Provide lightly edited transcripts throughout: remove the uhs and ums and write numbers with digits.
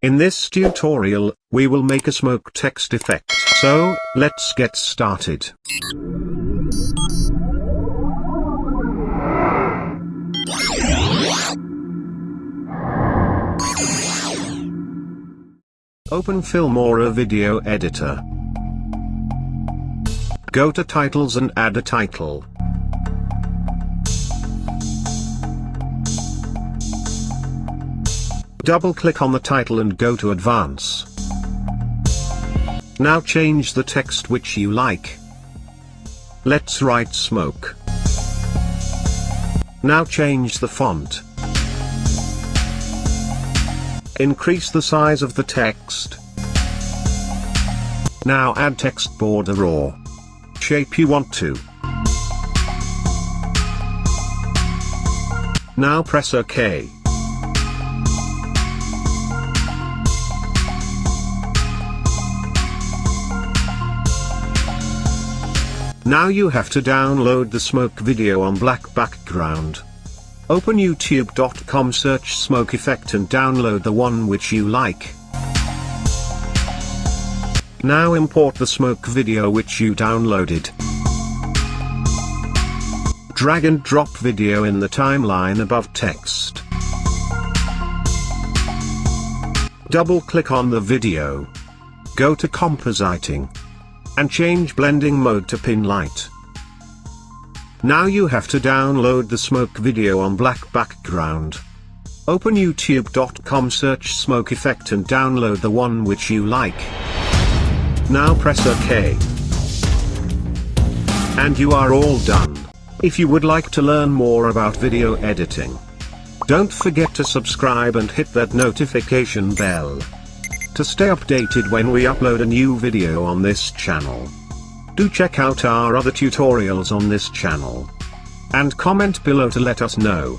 In this tutorial, we will make a smoke text effect. So, let's get started. Open Filmora Video Editor. Go to Titles and add a title. Double-click on the title and go to Advance. Now change the text which you like. Let's write smoke. Now change the font. Increase the size of the text. Now add text border or shape you want to. Now press OK. Now you have to download the smoke video on black background. Open youtube.com, search smoke effect and download the one which you like. Now import the smoke video which you downloaded. Drag and drop video in the timeline above text. Double click on the video. Go to compositing. And change blending mode to pin light. Now you have to download the smoke video on black background. Open youtube.com, search smoke effect and download the one which you like. Now press OK. And you are all done. If you would like to learn more about video editing, don't forget to subscribe and hit that notification bell to stay updated when we upload a new video on this channel. Do check out our other tutorials on this channel. And comment below to let us know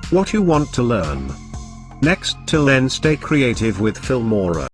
what you want to learn next. Till then, stay creative with Filmora.